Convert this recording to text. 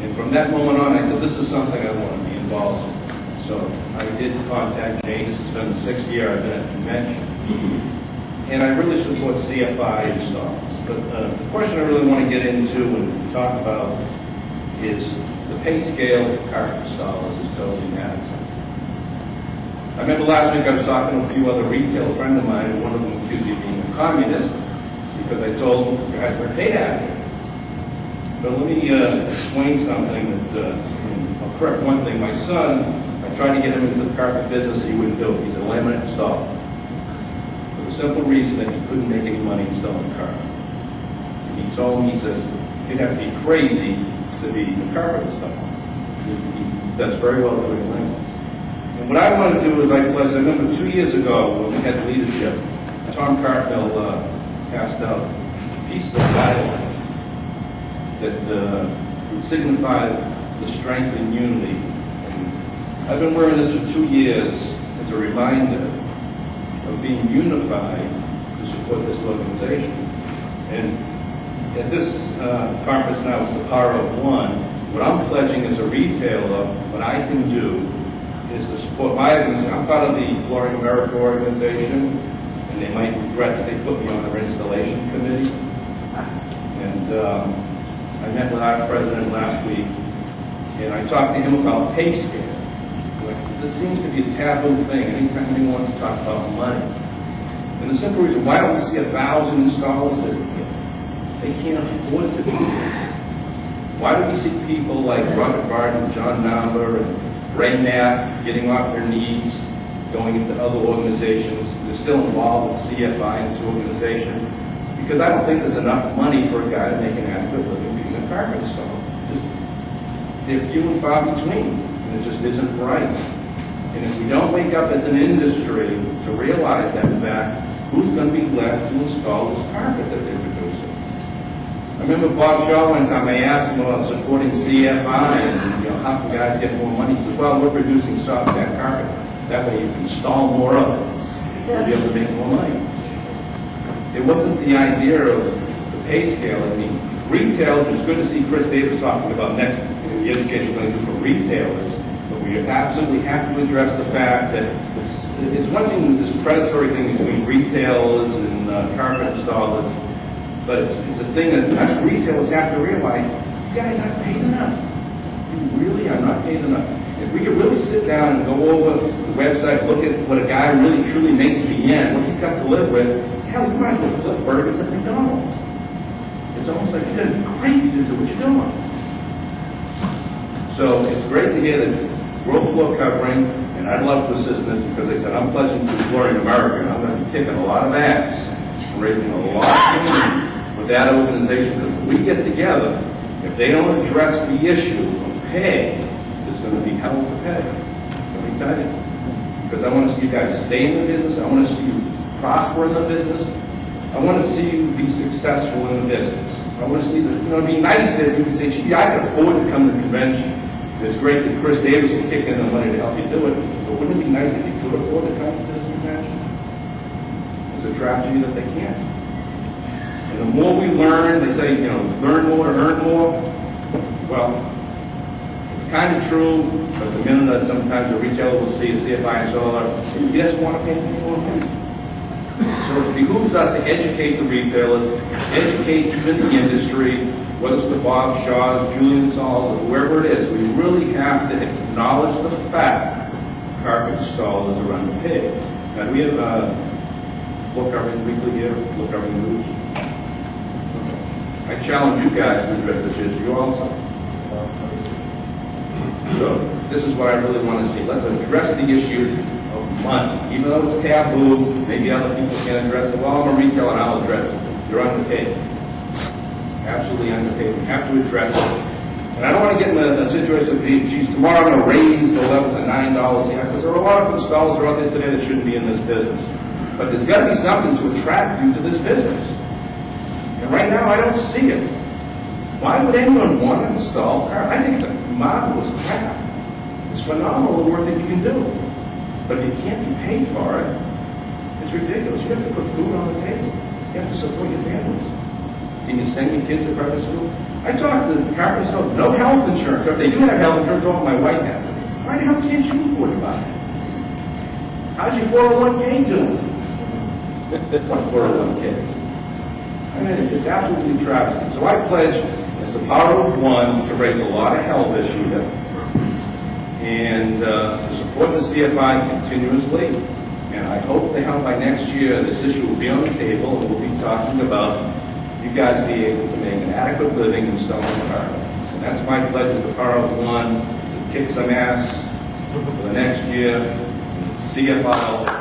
And from that moment on, I said, this is something I want to be involved in. So I did contact Jane. This has been the 6th year I've been at the convention. And I really support CFI installs. But the question I really want to get into and talk about is the pay scale for carpet installers is totally inadequate. I remember last week I was talking to a few other retail friends of mine, and one of them accused me of being a communist because I told them guys were paid out here. But let me explain something that, I'll correct one thing. My son, I tried to get him into the carpet business, he wouldn't do it. He's a laminate installer. For the simple reason that he couldn't make any money installing carpet. And he told me, he says, you'd have to be crazy to be a carpet installer. He does very well doing laminates. And what I want to do is, I remember 2 years ago when we had leadership, Tom Cartmill passed out a piece of guideline that would signify the strength and unity. And I've been wearing this for 2 years as a reminder of being unified to support this organization. And at this conference now, it's the power of one. What I'm pledging as a retailer, what I can do is to support my organization. I'm part of the Flooring America organization, and they might regret that they put me on their installation committee. And I met with our president last week, and I talked to him about pay scale. This seems to be a taboo thing anytime anyone wants to talk about money. And the simple reason, why don't we see 1,000 installers every year? They can't afford to do it. Why do we see people like Robert Barton, John Namba, and Ray Knapp getting off their knees, going into other organizations? They're still involved with CFI and this organization. Because I don't think there's enough money for a guy to make an adequate living being a carpet installer. They're few and far between, and it just isn't right. And if we don't wake up as an industry to realize that fact, who's going to be left to install this carpet that they're producing? I remember Bob Shaw one time, I asked him about supporting CFI and how can guys get more money. He said, well, we're producing soft mat carpet. That way you can install more of it. You'll be able to make more money. It wasn't the idea of the pay scale. I mean, retail, it's good to see Chris Davis talking about next, the education we're going to do for retailers, but we absolutely have to address the fact that it's one thing, this predatory thing between retailers and carpet installers, but it's a thing that us retailers have to realize, you guys aren't paid enough. You really are not paid enough. If we could really sit down and go over the website, look at what a guy really truly makes at the end, what he's got to live with, hell, you might as well flip burgers at McDonald's. It's almost like you're going to be crazy to do what you're doing. So it's great to hear that growth floor covering, and I'd love to assist in this because they said, I'm pledging to Flooring America, and I'm going to be kicking a lot of ass, raising a lot of money with that organization. Because if we get together, if they don't address the issue of pay, there's going to be hell to pay. Let me tell you. Because I want to see you guys stay in the business. I want to see you prosper in the business. I want to see you be successful in the business. I want to see that, it'd be nice that you can say, gee, I can afford to come to the convention. It's great that Chris Davis will kick in the money to help you do it, but wouldn't it be nice if you could afford to come to this convention? It's a tragedy that they can't. And the more we learn, they say, learn more to earn more. Well, it's kind of true, but the minute that sometimes a retailer will see a CFI installer, he doesn't want to pay any more money. So it behooves us to educate the retailers, educate even the industry, whether it's the Bob Shaws, Julian Saul, whoever it is. We really have to acknowledge the fact carpet installers are underpaid. Now, we have floor covering weekly here, floor covering news. I challenge you guys to address this issue also. So this is what I really want to see. Let's address the issue of money. Even though it's taboo, maybe other people can't address it. Well, I'm a retailer and I'll address it. You're underpaid. Absolutely underpaid. We have to address it. And I don't want to get in a situation of, geez, tomorrow I'm going to raise the level to $9 here, because there are a lot of installers out there today that shouldn't be in this business. But there's got to be something to attract you to this business. And right now, I don't see it. Why would anyone want to install a car? I think it's a marvelous craft. It's phenomenal the work that you can do. But if you can't be paid for it, it's ridiculous. You have to put food on the table. You have to support your families. Can you send your kids to private school? I talked to the carpenters, no health insurance. If they do have health insurance, my wife has it. Why the hell can't you afford to buy it? How's your 401k doing? What 401k? I mean, it's absolutely travesty. So I pledge, as the power of one, to raise a lot of health issues and to support the CFI continuously. And I hope that by next year, this issue will be on the table and we'll be talking about you guys be able to make an adequate living in Stone Park. And that's my pledge as the power of one, to kick some ass for the next year. CFI